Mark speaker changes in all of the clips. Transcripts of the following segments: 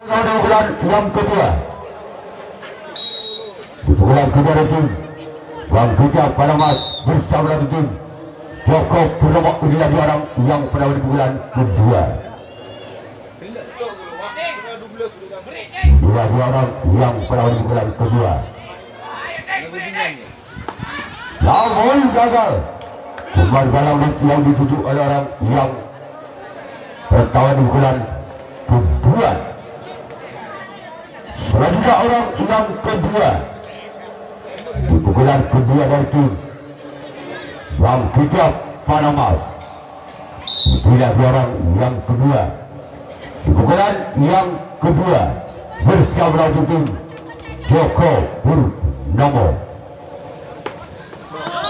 Speaker 1: Bulan yang kedua di bulan kedua tim Bang Hijab Panamas bersama tim Joko Purnomo. Inilah dua orang yang pada di bulan kedua. Dua orang yang pada di bulan kedua. Namun gagal. Cuma dalam yang dituju oleh orang yang pertama di bulan kedua. Selanjutnya orang yang kedua di pukulan kedua dari tim Bang Hijab Panamas. Bila orang yang kedua di pukulan yang kedua bersama tim Joko Purnomo.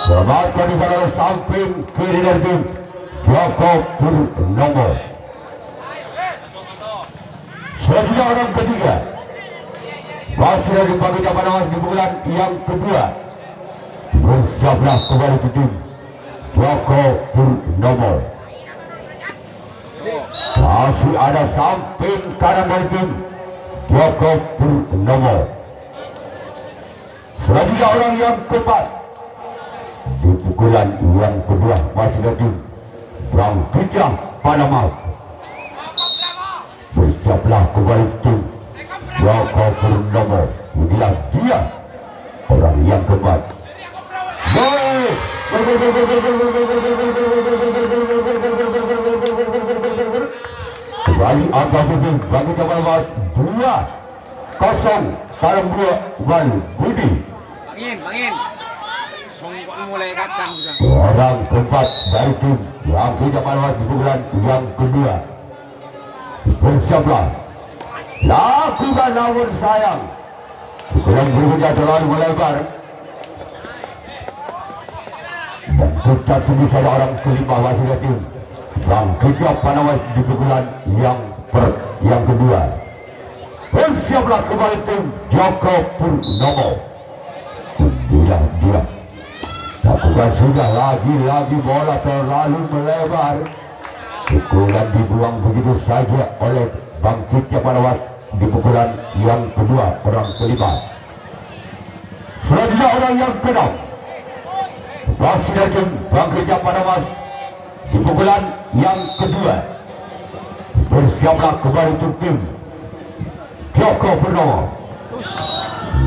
Speaker 1: Selamatkan di sana samping kiri dari tim Joko Purnomo. Selanjutnya orang ketiga masih dari Bang Hijab Panamas di pukulan yang kedua bersablah kembali ke tim Joko Purnomo. Masih ada samping kanan dari tim Joko Purnomo. Selanjutnya orang yang keempat di pukulan yang kedua masih dari tim Bang Hijab Panamas bersablah kembali ke tim Joko Purnomo. Inilah dia orang yang keempat. Kembali angka tujuh Bang Hijab Panamas 2-0 dalam 2 Bang Budi.
Speaker 2: Bangin. Songkok mulai datang sudah.
Speaker 1: Orang keempat dari tim Bang Hijab Panamas di pukulan yang kedua bersablah lakukan namun sayang. Pukulan berikutnya terlalu melebar dan kita tunggu saja orang kelima masih dari tim Bang Hijab Panamas di pukulan yang kedua. Bersiaplah kembali tim Joko Purnomo. Bila dia lakukan sudah lagi bola terlalu melebar. Pukulan dibuang begitu saja oleh Bang Hijab Panamas di pukulan yang kedua orang kelima. Selanjutnya orang yang keenam masih dari tim Bang Hijab Panamas di pukulan yang kedua. Bersiaplah kembali tim Joko Purnomo.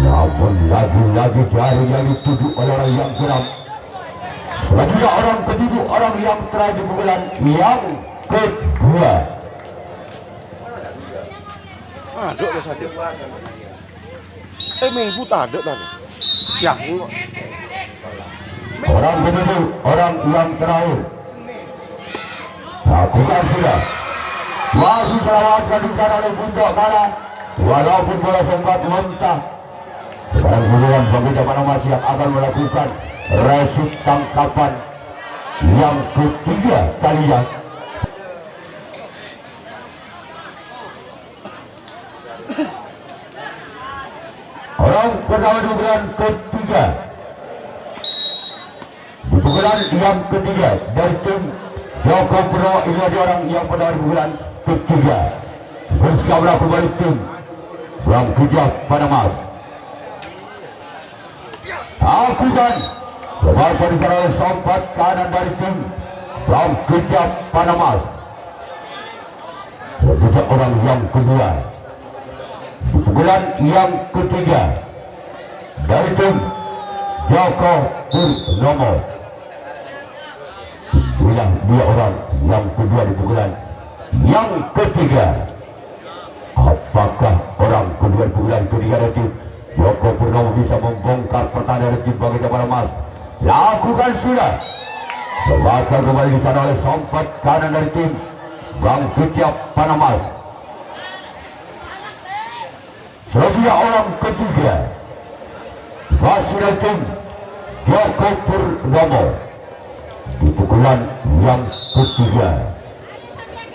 Speaker 1: Namun lagi-lagi jari yang dituju oleh orang yang keenam. Selanjutnya orang ketujuh orang yang terakhir di pukulan yang kedua.
Speaker 3: Ada satu. Minggu tak ada tadi. Yang
Speaker 1: orang ketujuh orang yang terakhir. Lakukan sudah. Masih selamatkan di sana oleh pundak kanan. Walaupun bola sempat loncat. Dan kemudian Bang Hijab Panamas yang akan melakukan resip tangkapan yang ketiga kalinya. Orang pertama di pukulan ketiga. Di pukulan yang ketiga dari tim Joko Purnomo. Ini ada orang yang pertama di pukulan ketiga. Bersama kembali tim Bang Hijab Panamas. Lakukan lebarkan di sana sompat kanan dari tim Bang Hijab Panamas. Selanjutnya orang yang kedua di pukulan yang ketiga dari tim Joko Purnomo. Inilah dia orang yang kedua di pukulan yang ketiga. Apakah orang kedua di pukulan ketiga dari tim Joko Purnomo bisa membongkar pertahanan dari tim Bang Hijab Panamas? Lakukan sudah. Lebarkan kembali di sana oleh sompat kanan dari tim Bang Hijab Panamas. Selanjutnya orang ketiga masih dari tim Joko Purnomo di pukulan yang ketiga.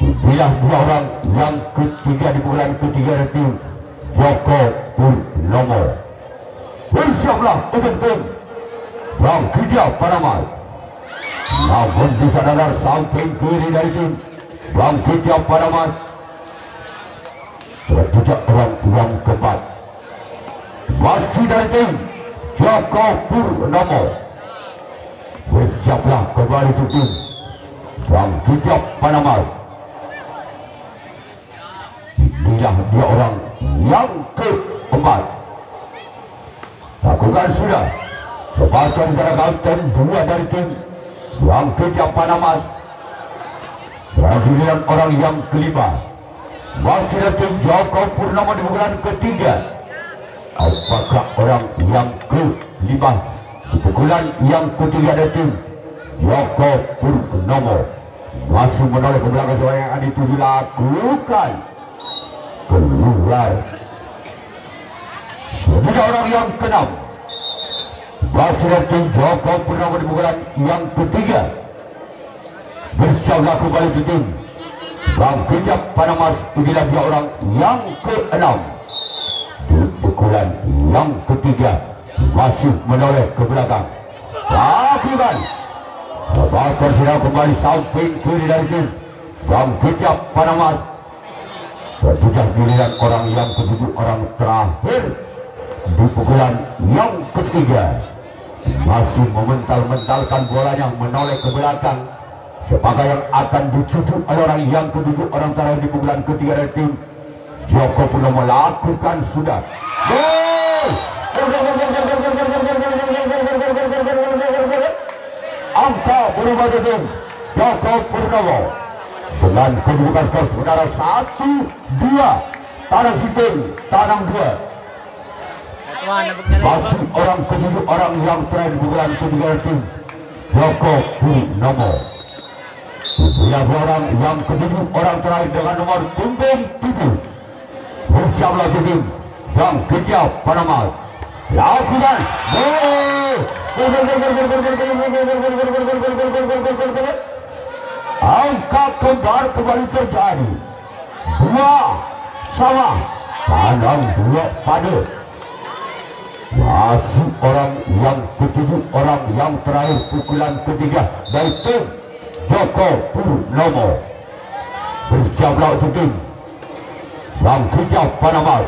Speaker 1: Bila dua orang yang ketiga di pukulan ketiga dari tim Joko Purnomo. Bersiaplah untuk tim Bang Hijab Panamas. Namun di sana samping kiri dari tim Bang Hijab Panamas Bertujuh orang yang keempat masih dari tim Joko Purnomo. Bersiaplah kembali tim yang Hijab Panamas. Inilah dia orang yang keempat. Lakukan sudah. Lepaskan secara kapten dua dari tim yang Hijab Panamas. Sekarang orang yang kelima masih dari tim Joko Purnomo di pukulan ketiga. Apakah orang yang kelima di pukulan yang ketiga dari tim Joko Purnomo masih menoleh ke belakang seorang yang itu dilakukan keluar. Sudah orang yang keenam masih dari tim Joko Purnomo di pukulan yang ketiga. Bersiaplah kembali ke tim Bang Hijab Panamas. Inilah dia orang yang keenam di pukulan yang ketiga masih menoleh ke belakang. Lakukan lepaskan sedang kembali samping kiri dari tim Bang Hijab Panamas. Bertujuh giliran orang yang ketujuh, orang terakhir di pukulan yang ketiga masih memental-mentalkan bolanya menoleh ke belakang. Siapakah yang akan dituju oleh orang yang ketujuh, orang terakhir di pukulan ketiga dari tim Joko Purnomo? Lakukan sudah. Angka berubah di tim Joko Purnomo dengan kedudukan skor sementara 1-2. Tanah Siting, Tanang 2. Masih orang ketujuh, orang yang terakhir di pukulan ketiga dari tim Joko Purnomo. Inilah orang yang ketujuh, orang terakhir dengan nomor punggung 7. Bersiaplah tim Bang Hijab Panamas. Lakukan angka kembar kembali terjadi 2 sama. Tanang 2 pada. Masih orang yang ketujuh, orang yang terakhir pukulan ketiga dari tim Joko Purnomo. Bersiaplah tim Bang Hijab Panamas.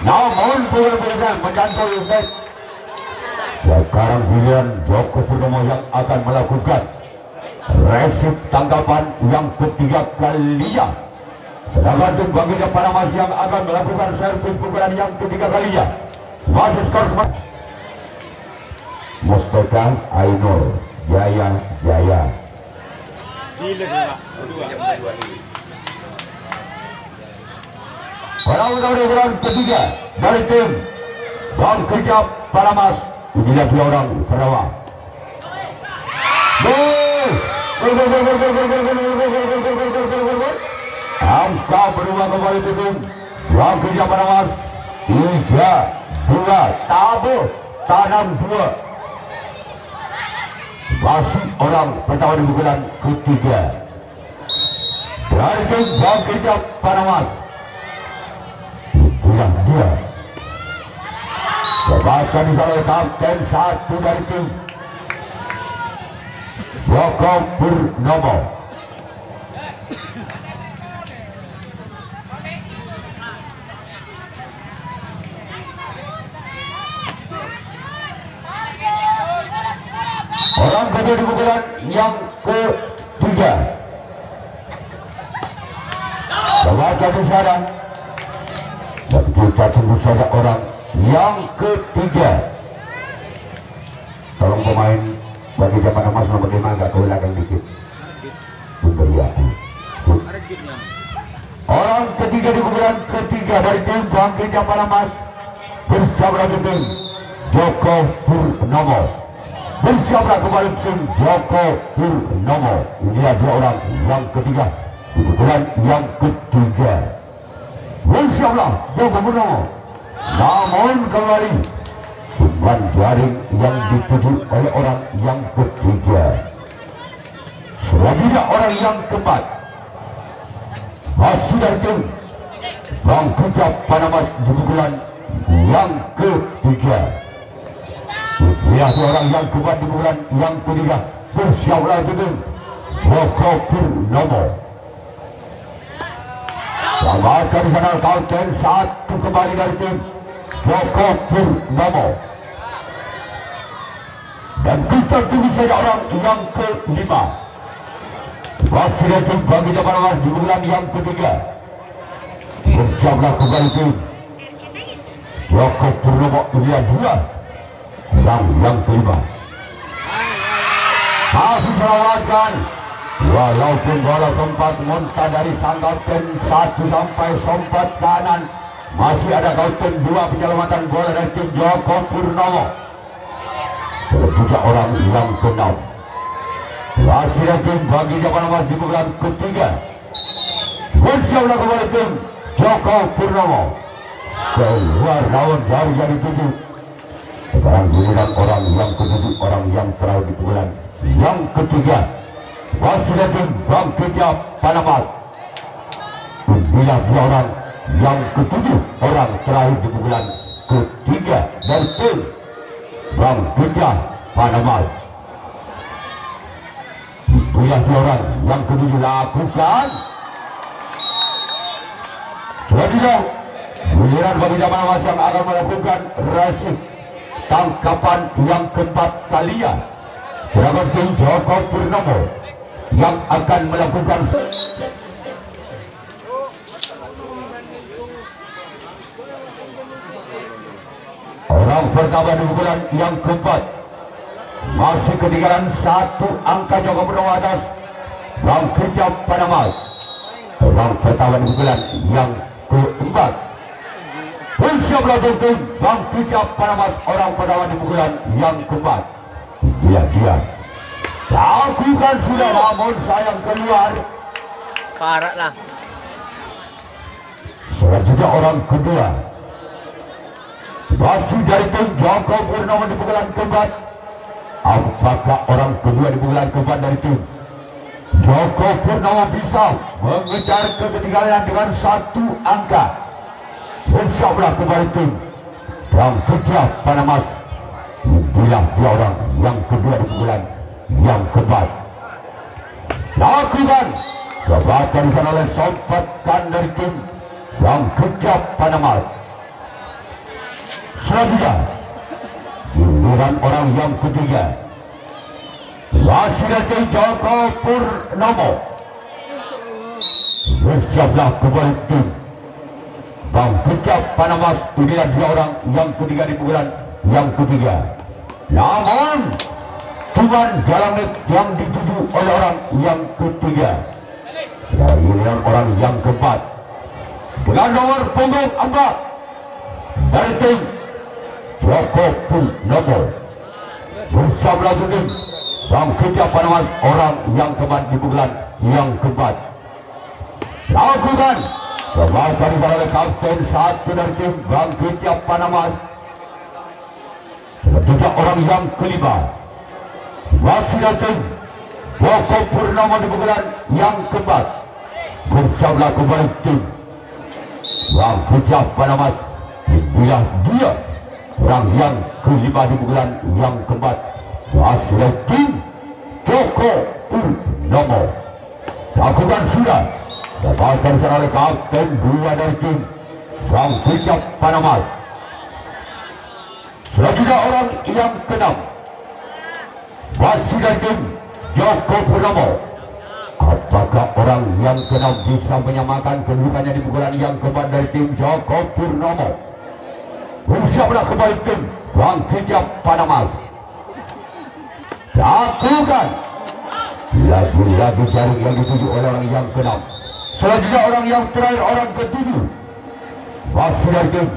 Speaker 1: Namun benar-benar menjangkau efek. Sekarang giliran Joko Purnomo yang akan melakukan resip tanggapan yang ketiga kalinya. Sedangkan tim Bang Hijab Panamas yang akan melakukan servis pukulan yang ketiga kalinya. Masih skor sementara Mustafa Ainur Jaya. Orang ketiga dari tim Bang Hijab Panamas. Inilah dua orang Karawang. Angka berubah kembali tim Bang Hijab Panamas. 3-2. Tabu Tanam 2. Masih orang pertama di pukulan ketiga dari tim Bang Hijab Panamas. Inilah dia. Lepaskan di sana kapten 1 dari tim Joko Purnomo. Orang kedua di pukulan yang ketiga. Lepaskan di sana. Dan kita tunggu saja orang yang ketiga. Tolong pemain bagi Hijab Panamas bagaimana agak ke belakang dikit. Bentar ya. Orang ketiga di pukulan ketiga dari tim Bang Hijab Panamas. Bersama tim Joko Purnomo. Bersama kembali tim Joko Purnomo. Inilah dua orang yang ketiga di pukulan yang ketiga. Bersama Joko Purnomo. Namun kembali umpan jaring yang dituju oleh orang yang ketiga. Selanjutnya orang yang keempat masih dari tim Bang Hijab Panamas di pukulan yang ketiga. Lihat orang yang keempat di pukulan yang ketiga. Bersiaplah tim Joko Purnomo. Selamatkan di sana Kapten satu kembali dari tim Joko Purnomo. Dan kita tunggu saja orang yang kelima. Masih dari tim bagi depan mas di bulan yang ketiga. Berjablah kembali tim Joko Purnomo Ulia 2 yang kelima. Masih selamatkan. Walaupun bola sempat muntah dari sang kapten 1 sampai sempat kanan, masih ada kapten 2 penyelamatan bola dari tim Joko Purnomo. Tiga orang yang ke-6. Masih ada tim bagi depan mas di bulan ketiga. Bersiaplah kembali tim Joko Purnomo. Keluar lawan jauh dari 7. Sekarang giliran orang yang ke-7, orang yang terakhir di bulan yang ketiga. Masih ada tim Bangkitnya Panamas. Inilah 2 orang yang ke-7, orang terakhir di bulan ketiga dari tim Bangkitnya Panamas. Inilah 2 orang yang ke-7 lakukan. Selanjutnya giliran Bangkitnya Panamas yang akan melakukan resik tangkapan yang keempat kalinya. Sedangkan tim Joko Purnomo yang akan melakukan orang pertama di pukulan yang keempat. Masih ketinggalan 1 angka Joko Purnomo atas Bangkitnya Panamas. Orang pertama di pukulan yang keempat. Bersiaplah tim Bangkitnya Panamas, orang pertama di pukulan yang keempat. Dia lakukan sudah, namun sayang keluar.
Speaker 4: Parah lah.
Speaker 1: Selanjutnya orang kedua. Masih dari tim Joko Purnomo di pukulan keempat. Apakah orang kedua di pukulan keempat dari tim Joko Purnomo bisa mengejar ketinggalan dengan 1 angka? Bersiaplah kembali tim Bangkitnya Panamas. Inilah 2 orang yang kedua di pukulan yang keempat. Lakukan kebatan di sana oleh sompatkan dari tim Bangkitnya Panamas. Selanjutnya giliran orang yang ketiga. Masih dari tim Joko Purnomo. Bersiaplah kembali tim Bangkitnya Panamas. Inilah 2 orang yang ketiga di pukulan yang ketiga. Namun cuman dalam net yang dituju oleh orang yang ketiga. Giliran orang yang keempat dengan nomor punggung 4 dari tim Joko Purnomo. Bersama tim Bangkitnya Panamas, orang yang keempat di pukulan yang keempat. Lakukan kebaikan oleh kapten 1 dari tim Bangkitnya Panamas. Selanjutnya orang yang kelima. Masih datang Joko Purnomo di pukulan yang keempat. Bersama kembali tim Bangkitnya Panamas. Inilah dia orang yang kelima di pukulan yang keempat. Masih datang tim Joko Purnomo. Lakukan sudah dapatkan serangan oleh kapten 2 dari tim Bangkitnya Panamas. Selanjutnya orang yang ke-6. Masih dari tim Joko Purnomo. Apakah orang yang ke-6 bisa menyamakan kedudukannya di pukulan yang keempat dari tim Joko Purnomo? Bersiaplah kembali tim Bangkitnya Panamas. Lakukan lagi-lagi jaring yang dituju oleh orang yang ke-6. Selanjutnya orang yang terakhir, orang ke-7. Masih dari tim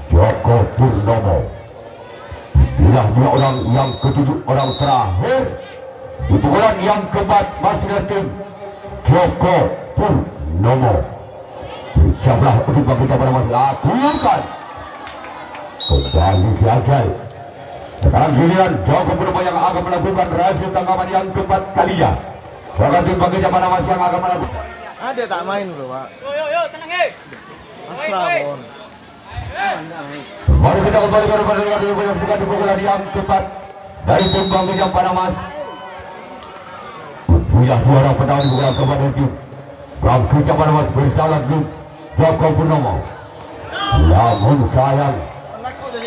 Speaker 1: Joko Purnomo. Inilah 2 orang yang ke-7, orang terakhir di pukulan yang keempat. Masih dari tim Joko Purnomo. Bersiaplah untuk Bangkitnya Panamas. Lakukan kembali gagal. Sekarang giliran Joko Purnomo yang akan melakukan rahasia tangkapan yang keempat kalinya. Sekarang tim Bangkitnya Panamas yang akan melakukan.
Speaker 4: Ada tak main bro pak. Yo tenang Asra bon.
Speaker 1: Mari kita kembali kepada yang menyaksikan di pukulan yang keempat dari tim Bangkitnya Panamas. Punya 2 orang pertama di pukulan keempat dari tim bangkitnya Panamas bersalah belum Joko Purnomo. Namun sayang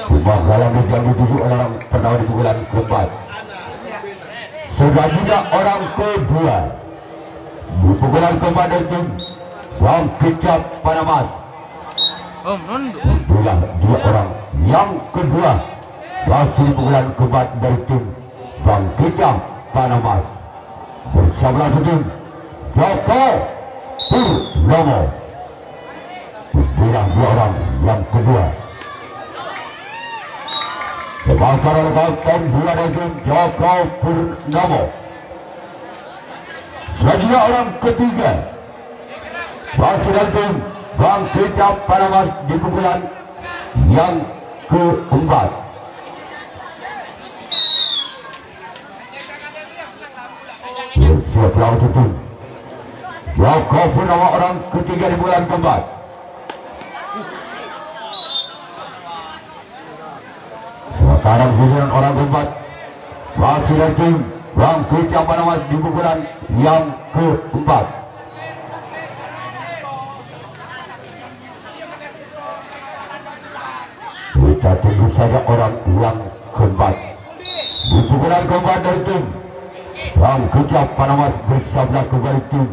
Speaker 1: kebanggalan yang dituju oleh orang pertama di pukulan keempat. Sudah juga orang kedua di pukulan keempat dari tim bangkitnya Panamas. Itulah dua orang yang kedua masih di pukulan keempat dari tim bangkitnya Panamas. Bersama tim Joko Purnomo. Itulah dua orang yang kedua. Dibakar oleh kapten dua dari tim Joko Purnomo. Selanjutnya orang ketiga masih dari tim bangkitnya Panamas di pukulan yang keempat. Siap lawan tim Joko Purnomo orang ketiga di bulan keempat. Sekarang giliran orang keempat masih dari tim bangkitnya Panamas di pukulan yang keempat. Kita tunggu saja orang yang keempat di pukulan keempat dari tim bangkitnya Panamas bersama kembali tim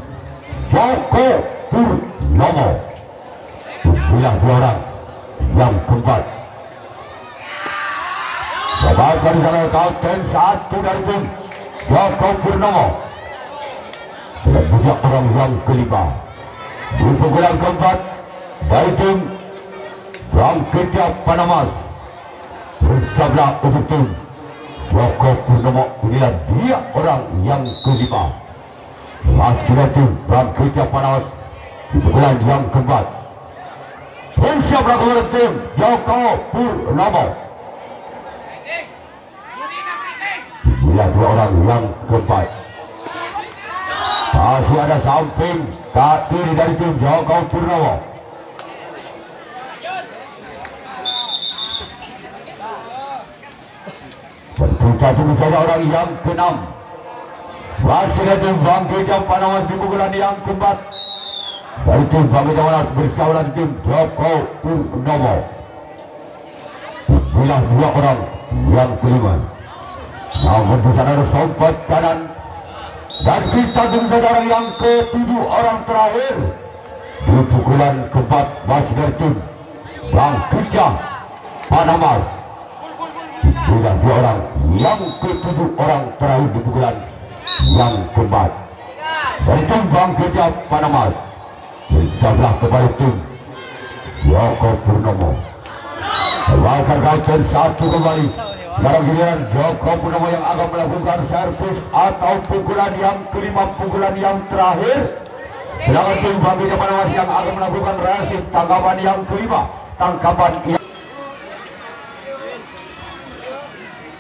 Speaker 1: Joko Purnomo. Itulah dua orang yang keempat. Babak dari sana kapten satu dari tim Joko Purnomo. Selanjutnya orang yang kelima di pukulan keempat dari tim bangkitnya Panamas bersama untuk tim Joko Purnomo. Inilah dia orang yang kelima masih dari tim bangkitnya Panamas di pukulan yang keempat. Bersama kepada tim Joko Purnomo. Inilah dua orang yang keempat. Masih ada samping kiri dari tim Joko Purnomo. Kita tunggu saja orang yang keenam masih dari tim bangkitnya Panamas di pukulan yang keempat. Dari tim bangkitnya Panamas bersama tim Joko Purnomo. Inilah dua orang yang kelima. Namun di sana ada sompat kanan. Dan kita tunggu saja orang yang ketujuh, orang terakhir di pukulan keempat masih dari tim bangkitnya Panamas. Itulah dua orang yang ketujuh, orang terakhir di pukulan yang keempat dari tim bangkitnya Panamas. Bersama kepada tim Joko Purnomo. Melakukan kapten satu kembali. Dalam giliran Joko Purnomo yang akan melakukan servis atau pukulan yang kelima, pukulan yang terakhir. Sedangkan tim bangkitnya Panamas yang akan melakukan reaksi tangkapan yang kelima, tangkapan yang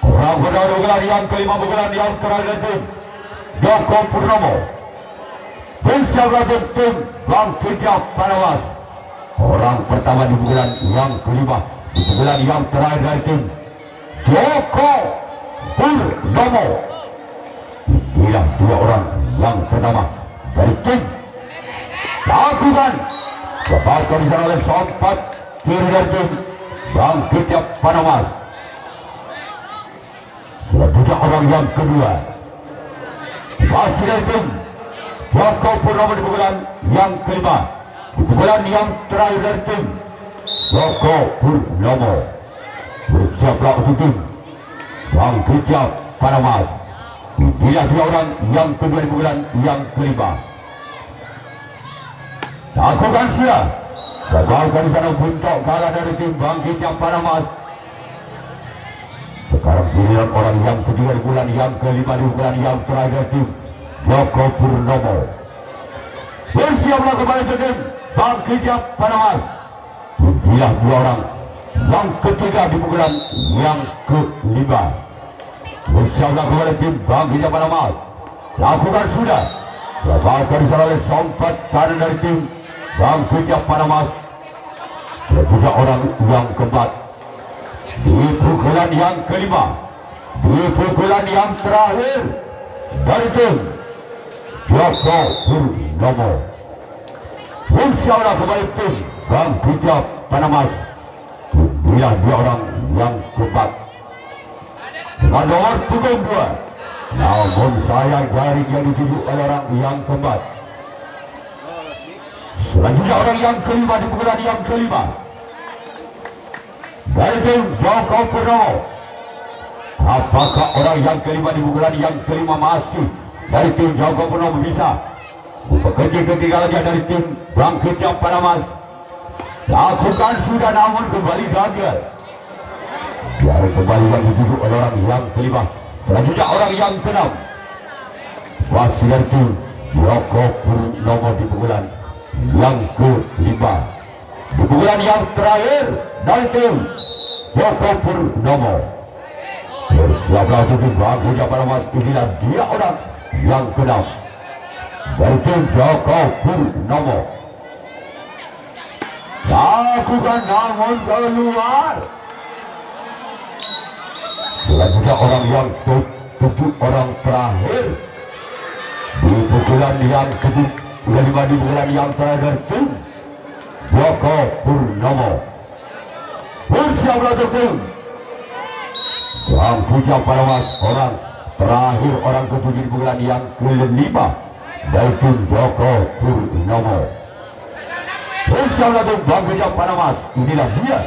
Speaker 1: orang kedua pukulan yang kelima, pukulan yang terakhir tim Joko Purnomo. Bersama tim bangkitnya Panamas. Orang pertama di pukulan yang kelima, di pukulan yang terakhir dari tim Joko Purnomo. Inilah dua orang yang pertama dari tim lakukan kebaikan di sana oleh sompat kiri dari tim bangkitnya Panamas. Selanjutnya orang yang kedua masih dari tim Joko Purnomo di pukulan yang kelima, di pukulan yang terakhir dari tim Joko Purnomo. Bersiaplah untuk tim bangkitnya Panamas. Inilah dua orang yang kedua di pukulan yang kelima. Lakukan sudah. Gagalkan di sana buntok kalah dari tim bangkitnya Panamas. Sekarang giliran orang yang ketiga di bulan yang kelima di bulan yang terakhir tim Joko Purnomo. Bersiaplah kembali tim bangkitnya Panamas. Inilah dua orang yang ketiga di pukulan yang kelima. Bersiaplah kembali tim bangkitnya Panamas. Lakukan sudah. Gagalkan di sana oleh sompat kanan dari tim bangkitnya Panamas. Selanjutnya orang yang keempat di pukulan yang kelima, di pukulan yang terakhir dari tim Joko Purnomo. Insya kembali tim Bang Kicap Panamas. Inilah dia orang yang keempat dengan nomor punggung 2. Namun sayang jaring yang dituju oleh orang yang keempat. Selanjutnya orang yang kelima di pukulan yang kelima dari tim Joko Purnomo. Apakah orang yang kelima di pukulan yang kelima masih dari tim Joko Purnomo bisa kecil ketinggalannya dari tim Bang Kicap Panamas? Lakukan sudah namun kembali gagal. Biar kembali yang dituju oleh orang yang kelima. Selanjutnya orang yang keenam masih dari tim Joko Purnomo di pukulan yang kelima. Di pukulan yang terakhir dari tim Joko Purnomo. Bersiaplah untuk Bang Kicap Panamas. Inilah dia orang yang keenam dari tim Joko Purnomo. Lakukan namun keluar. Selanjutnya orang yang tujuh orang terakhir di pukulan yang kelima di pukulan yang terakhir tim Joko Purnomo. Bersiaplah untuk tim Bang Kicap Panamas. Orang terakhir orang ketujuh di pukulan yang kelima dari tim Joko Purnomo. Bersiaplah untuk Bang Kicap Panamas. Inilah dia.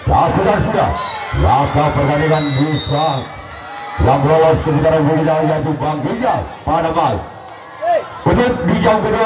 Speaker 1: Lakukan sudah. Laka pertandingan bisa yang lolos ke putaran berikutnya yaitu Bang Kicap Panamas. Untuk di jam kedua